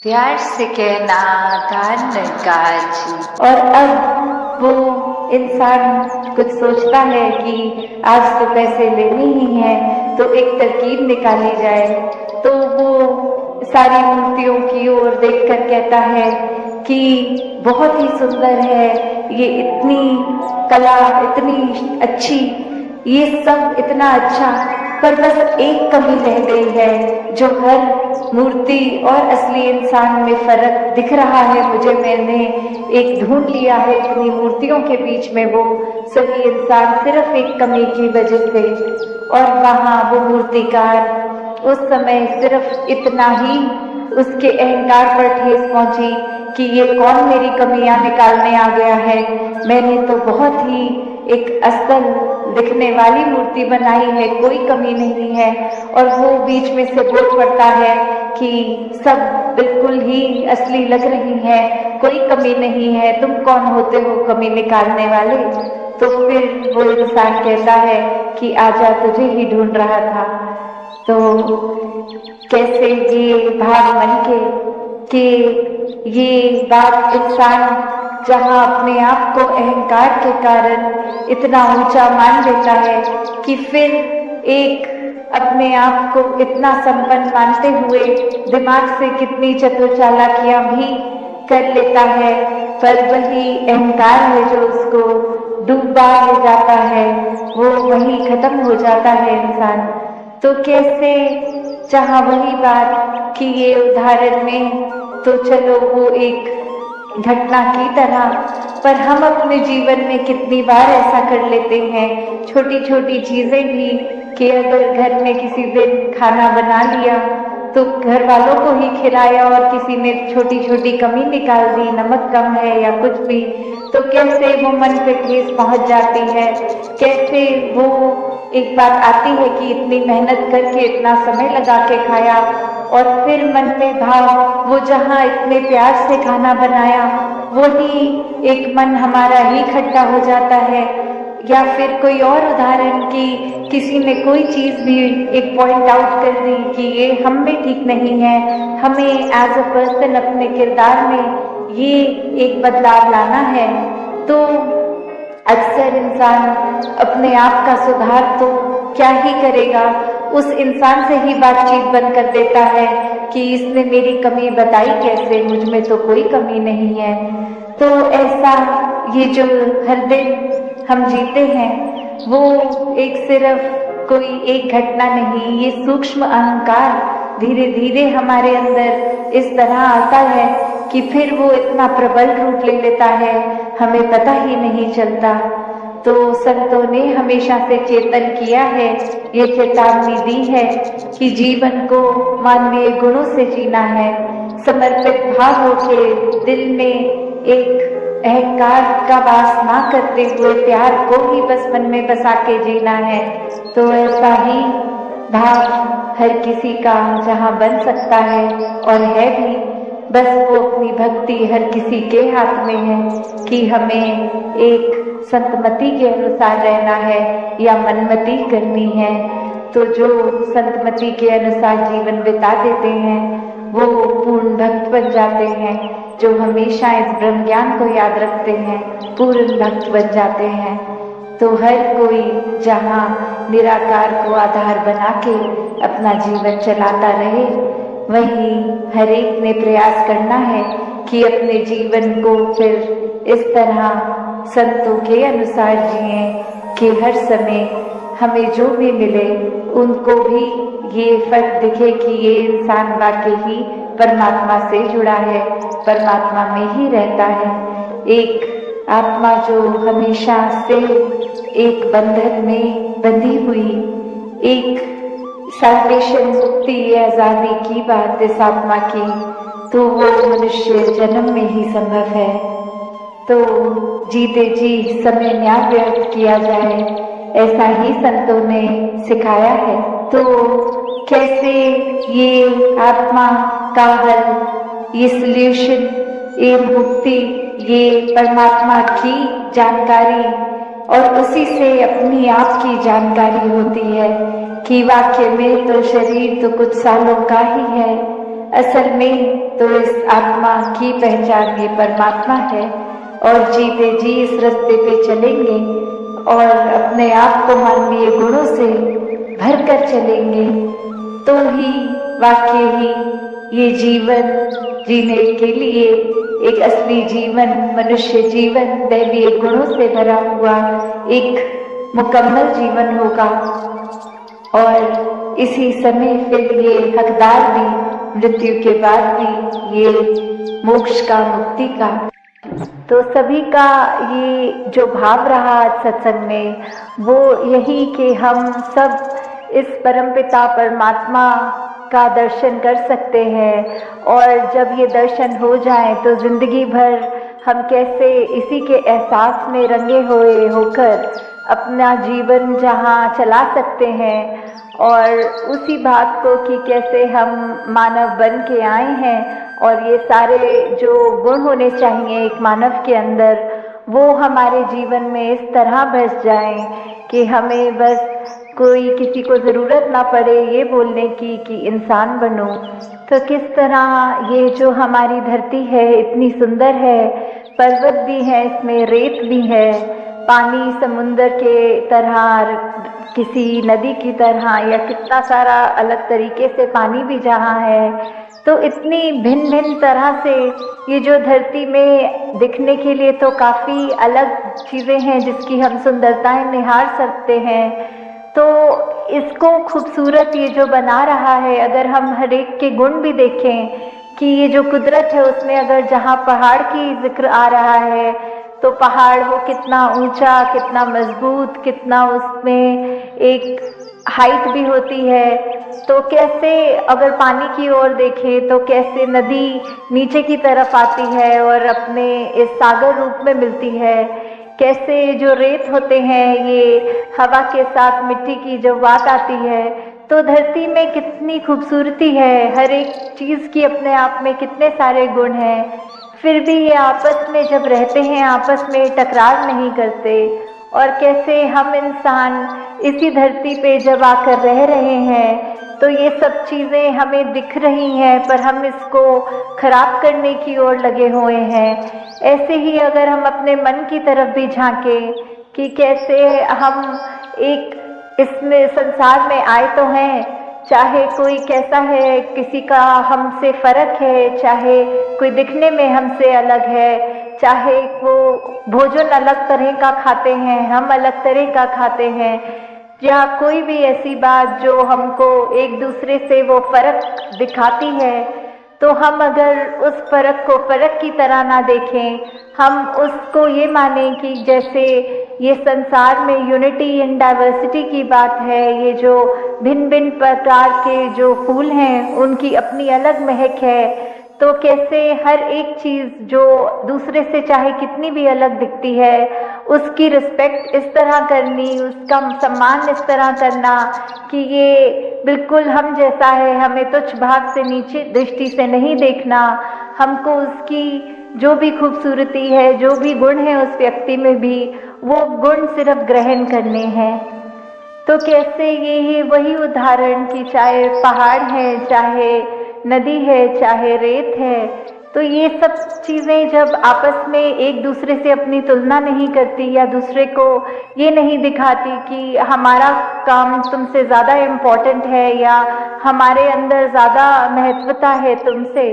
प्यार से कहना धन काजी। और अब वो इंसान कुछ सोचता है कि आज तो पैसे लेने ही हैं, तो एक तरकीब निकाली जाए। तो वो सारी मूर्तियों की ओर देखकर कहता है कि बहुत ही सुंदर है, ये इतनी कला, इतनी अच्छी, ये सब इतना अच्छा, पर बस एक कमी रह गई है जो हर मूर्ति और असली इंसान में फर्क दिख रहा है मुझे। मैंने एक ढूंढ लिया है इतनी मूर्तियों के बीच में वो सभी इंसान सिर्फ एक कमी की वजह से। और वहाँ वो मूर्तिकार उस समय सिर्फ इतना ही उसके अहंकार पर ठेस पहुंची कि ये कौन मेरी कमियां निकालने आ गया है। मैंने तो बहुत ही एक असल दिखने वाली मूर्ति बनाई है, कोई कमी नहीं है। और वो बीच में से बोल पड़ता है कि सब बिल्कुल ही असली लग रही हैं, कोई कमी नहीं है, तुम कौन होते हो कमी निकालने वाले। तो फिर वो इंसान कहता है कि आजा, तुझे ही ढूंढ रहा था। तो कैसे ये भाव मन के कि ये बात इंसान जहाँ अपने आप को अहंकार के कारण इतना ऊंचा मान लेता है कि फिर एक अपने आप को इतना संपन्न मानते हुए दिमाग से कितनी चतुर चालाकियां भी कर लेता है, पर वही अहंकार है जो उसको डूबा ले जाता है, वो वही खत्म हो जाता है इंसान। तो कैसे जहाँ वही बात कि ये उदाहरण में तो चलो वो एक घटना की तरह, पर हम अपने जीवन में कितनी बार ऐसा कर लेते हैं, छोटी छोटी चीजें भी, कि अगर घर में किसी दिन खाना बना लिया तो घर वालों को ही खिलाया और किसी ने छोटी छोटी कमी निकाल दी, नमक कम है या कुछ भी, तो कैसे वो मन पे ठेस पहुंच जाती है। कैसे वो एक बात आती है कि इतनी मेहनत करके इतना समय लगा के खाया और फिर मन में भाव वो जहाँ इतने प्यार से खाना बनाया वही एक मन हमारा ही खट्टा हो जाता है। या फिर कोई और उदाहरण कि किसी ने कोई चीज भी एक पॉइंट आउट कर दी कि ये हम में ठीक नहीं है, हमें एज अ पर्सन अपने किरदार में ये एक बदलाव लाना है। तो अक्सर इंसान अपने आप का सुधार तो क्या ही करेगा, उस इंसान से ही बातचीत बंद कर देता है कि इसने मेरी कमी बताई कैसे, मुझ में तो कोई कमी नहीं है। तो ऐसा ये जो हर दिन हम जीते हैं वो एक सिर्फ कोई एक घटना नहीं, ये सूक्ष्म अहंकार धीरे धीरे हमारे अंदर इस तरह आता है कि फिर वो इतना प्रबल रूप ले लेता है, हमें पता ही नहीं चलता। तो संतों ने हमेशा से चेतन किया है, ये चेतावनी दी है कि जीवन को मानवीय गुणों से जीना है, समर्पित भाव होकर दिल में एक अहंकार का वास ना करते हुए प्यार को ही बस मन में बसा के जीना है। तो ऐसा ही भाव हर किसी का जहाँ बन सकता है और है भी, बस वो अपनी भक्ति हर किसी के हाथ में है कि हमें एक संतमति के अनुसार रहना है या मनमति करनी है। तो जो संतमति के अनुसार जीवन बिता देते हैं वो पूर्ण भक्त बन जाते हैं, जो हमेशा इस ब्रह्म ज्ञान को याद रखते हैं पूर्ण भक्त बन जाते हैं। तो हर कोई जहाँ निराकार को आधार बना के अपना जीवन चलाता रहे, वहीं हर एक ने प्रयास करना है कि अपने जीवन को फिर इस तरह संतों के अनुसार जिए कि हर समय हमें जो भी मिले उनको भी ये फर्क दिखे कि ये इंसान वाकई ही परमात्मा से जुड़ा है, परमात्मा में ही रहता है। एक आत्मा जो हमेशा से एक बंधन में बंधी हुई, एक साल्वेशन, मुक्ति, आजादी की बात इस आत्मा की, तो वो मनुष्य जन्म में ही संभव है। तो जीते जी समय न्याय व्यर्थ किया जाए, ऐसा ही संतों ने सिखाया है। तो कैसे ये आत्मा का हल, ये सल्यूशन, ये मुक्ति, ये परमात्मा की जानकारी और उसी से अपनी आप की जानकारी होती है कि वाकई में तो शरीर तो कुछ सालों का ही है, असल में तो इस आत्मा की पहचान ये परमात्मा है, और जीते जी इस रास्ते पे चलेंगे और अपने आप को मानवीय गुणों से भर कर चलेंगे तो ही वाकई ही ये जीवन जीने के लिए एक असली जीवन, मनुष्य जीवन दैवीय गुणों से भरा हुआ एक मुकम्मल जीवन होगा। और इसी समय फिर ये हकदार भी मृत्यु के बाद भी ये मोक्ष का, मुक्ति का। तो सभी का ये जो भाव रहा आज सत्संग में वो यही कि हम सब इस परमपिता परमात्मा का दर्शन कर सकते हैं, और जब ये दर्शन हो जाए तो जिंदगी भर हम कैसे इसी के एहसास में रंगे हुए होकर अपना जीवन जहाँ चला सकते हैं, और उसी बात को कि कैसे हम मानव बन के आए हैं और ये सारे जो गुण होने चाहिए एक मानव के अंदर वो हमारे जीवन में इस तरह बस जाएं कि हमें बस कोई किसी को ज़रूरत ना पड़े ये बोलने की कि इंसान बनो। तो किस तरह ये जो हमारी धरती है इतनी सुंदर है, पर्वत भी है, इसमें रेत भी है, पानी समुंदर के तरह, किसी नदी की तरह, या कितना सारा अलग तरीके से पानी भी जहाँ है, तो इतनी भिन्न भिन्न तरह से ये जो धरती में दिखने के लिए तो काफ़ी अलग चीज़ें हैं जिसकी हम सुंदरताएं निहार सकते हैं। तो इसको खूबसूरत ये जो बना रहा है, अगर हम हर एक के गुण भी देखें कि ये जो कुदरत है उसमें अगर जहाँ पहाड़ की जिक्र आ रहा है तो पहाड़ वो कितना ऊंचा, कितना मजबूत, कितना उसमें एक हाइट भी होती है। तो कैसे अगर पानी की ओर देखें तो कैसे नदी नीचे की तरफ आती है और अपने इस सागर रूप में मिलती है, कैसे जो रेत होते हैं ये हवा के साथ मिट्टी की जो बात आती है। तो धरती में कितनी खूबसूरती है, हर एक चीज़ की अपने आप में कितने सारे गुण हैं, फिर भी ये आपस में जब रहते हैं आपस में टकरार नहीं करते। और कैसे हम इंसान इसी धरती पे जब आकर रह रहे हैं तो ये सब चीज़ें हमें दिख रही हैं पर हम इसको खराब करने की ओर लगे हुए हैं। ऐसे ही अगर हम अपने मन की तरफ भी झांकें कि कैसे हम एक इसमें संसार में आए तो हैं, चाहे कोई कैसा है, किसी का हमसे फ़र्क है, चाहे कोई दिखने में हमसे अलग है, चाहे वो भोजन अलग तरह का खाते हैं, हम अलग तरह का खाते हैं, या कोई भी ऐसी बात जो हमको एक दूसरे से वो फ़र्क दिखाती है, तो हम अगर उस फ़र्क को फ़र्क की तरह ना देखें, हम उसको ये माने कि जैसे ये संसार में यूनिटी इन डाइवर्सिटी की बात है, ये जो भिन्न भिन्न प्रकार के जो फूल हैं उनकी अपनी अलग महक है। तो कैसे हर एक चीज़ जो दूसरे से चाहे कितनी भी अलग दिखती है उसकी रिस्पेक्ट इस तरह करनी, उसका सम्मान इस तरह करना कि ये बिल्कुल हम जैसा है, हमें तुच्छ भाव से नीचे दृष्टि से नहीं देखना, हमको उसकी जो भी खूबसूरती है, जो भी गुण है उस व्यक्ति में भी वो गुण सिर्फ ग्रहण करने हैं। तो कैसे ये वही उदाहरण कि चाहे पहाड़ है, चाहे नदी है, चाहे रेत है, तो ये सब चीज़ें जब आपस में एक दूसरे से अपनी तुलना नहीं करती या दूसरे को ये नहीं दिखाती कि हमारा काम तुमसे ज़्यादा इम्पोर्टेंट है या हमारे अंदर ज़्यादा महत्वता है तुमसे,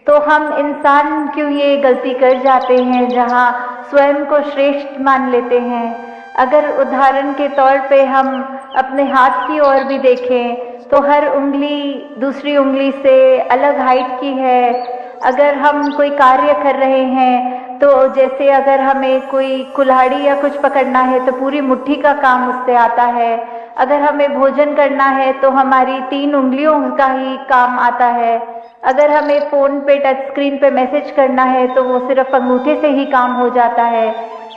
तो हम इंसान क्यों ये गलती कर जाते हैं जहाँ स्वयं को श्रेष्ठ मान लेते हैं। अगर उदाहरण के तौर पे हम अपने हाथ की ओर भी देखें तो हर उंगली दूसरी उंगली से अलग हाइट की है। अगर हम कोई कार्य कर रहे हैं तो जैसे अगर हमें कोई कुल्हाड़ी या कुछ पकड़ना है तो पूरी मुट्ठी का काम उससे आता है, अगर हमें भोजन करना है तो हमारी 3 उंगलियों का ही काम आता है, अगर हमें फ़ोन पे टच स्क्रीन पे मैसेज करना है तो वो सिर्फ अंगूठे से ही काम हो जाता है।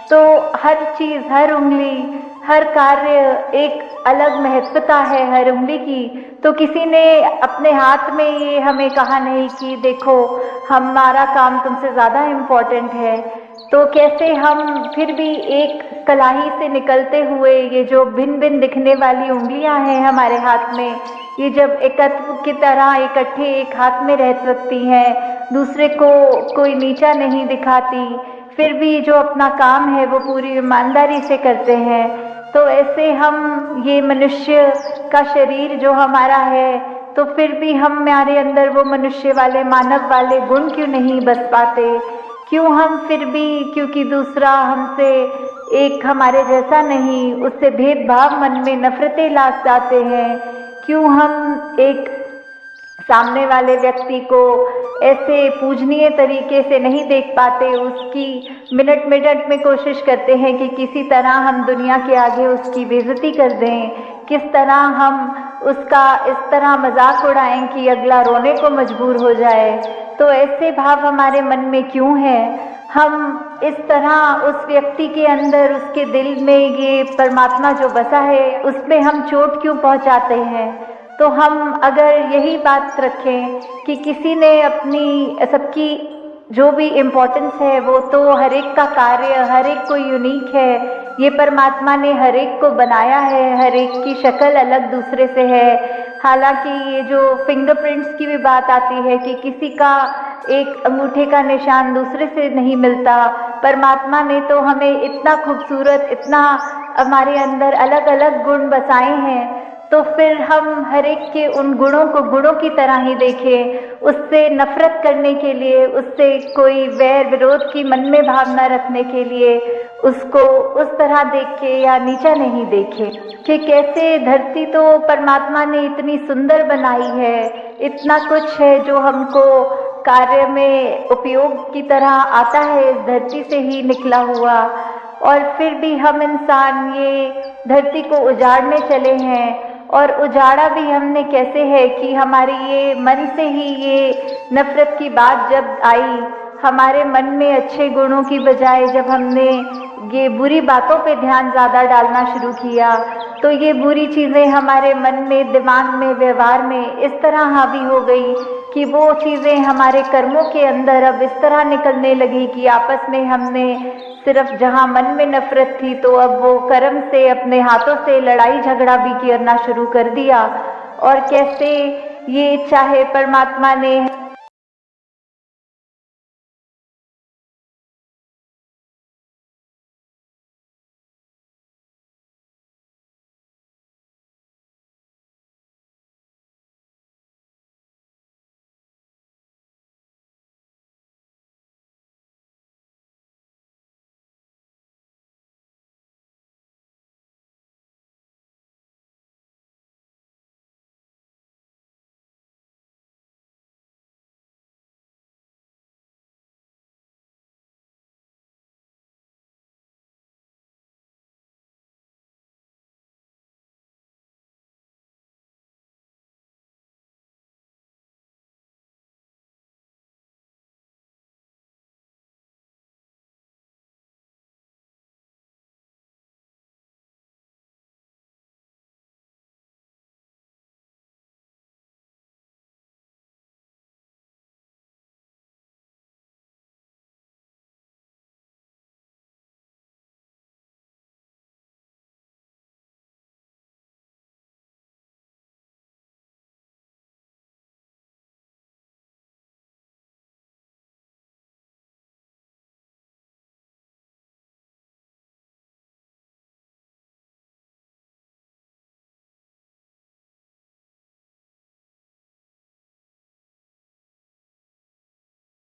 तो हर चीज़, हर उंगली, हर कार्य एक अलग महत्वता है हर उंगली की। तो किसी ने अपने हाथ में ये हमें कहा नहीं कि देखो हमारा काम तुमसे ज़्यादा इम्पोर्टेंट है। तो कैसे हम फिर भी एक कलाही से निकलते हुए ये जो भिन्न भिन्न दिखने वाली उंगलियां हैं हमारे हाथ में, ये जब एकत्व की तरह इकट्ठे एक हाथ में रह सकती हैं, दूसरे को कोई नीचा नहीं दिखाती, फिर भी जो अपना काम है वो पूरी ईमानदारी से करते हैं, तो ऐसे हम ये मनुष्य का शरीर जो हमारा है, तो फिर भी हमारे अंदर वो मनुष्य वाले मानव वाले गुण क्यों नहीं बस पाते? क्यों हम फिर भी, क्योंकि दूसरा हमसे एक हमारे जैसा नहीं, उससे भेदभाव मन में नफरतें ला जाते हैं? क्यों हम एक सामने वाले व्यक्ति को ऐसे पूजनीय तरीके से नहीं देख पाते? उसकी मिनट मिनट में कोशिश करते हैं कि किसी तरह हम दुनिया के आगे उसकी बेइज्जती कर दें, किस तरह हम उसका इस तरह मजाक उड़ाएं कि अगला रोने को मजबूर हो जाए। तो ऐसे भाव हमारे मन में क्यों है? हम इस तरह उस व्यक्ति के अंदर, उसके दिल में ये परमात्मा जो बसा है, उसमें हम चोट क्यों पहुंचाते हैं? तो हम अगर यही बात रखें कि किसी ने अपनी सबकी जो भी इम्पोर्टेंस है वो तो हर एक का कार्य, हर एक कोई यूनिक है, ये परमात्मा ने हर एक को बनाया है, हर एक की शक्ल अलग दूसरे से है। हालांकि ये जो फिंगरप्रिंट्स की भी बात आती है कि किसी का एक अंगूठे का निशान दूसरे से नहीं मिलता, परमात्मा ने तो हमें इतना खूबसूरत, इतना हमारे अंदर अलग अलग गुण बसाए हैं, तो फिर हम हर एक के उन गुणों को गुणों की तरह ही देखें, उससे नफरत करने के लिए, उससे कोई वैर विरोध की मन में भावना रखने के लिए उसको उस तरह देख के या नीचा नहीं देखे। कि कैसे धरती तो परमात्मा ने इतनी सुंदर बनाई है, इतना कुछ है जो हमको कार्य में उपयोग की तरह आता है, इस धरती से ही निकला हुआ, और फिर भी हम इंसान ये धरती को उजाड़ने चले हैं। और उजाड़ा भी हमने कैसे है कि हमारे ये मन से ही ये नफरत की बात जब आई, हमारे मन में अच्छे गुणों की बजाय जब हमने ये बुरी बातों पे ध्यान ज़्यादा डालना शुरू किया, तो ये बुरी चीज़ें हमारे मन में, दिमाग में, व्यवहार में इस तरह हावी हो गई कि वो चीज़ें हमारे कर्मों के अंदर अब इस तरह निकलने लगी कि आपस में हमने सिर्फ जहाँ मन में नफरत थी तो अब वो कर्म से, अपने हाथों से लड़ाई झगड़ा भी करना शुरू कर दिया। और कैसे ये चाहे परमात्मा ने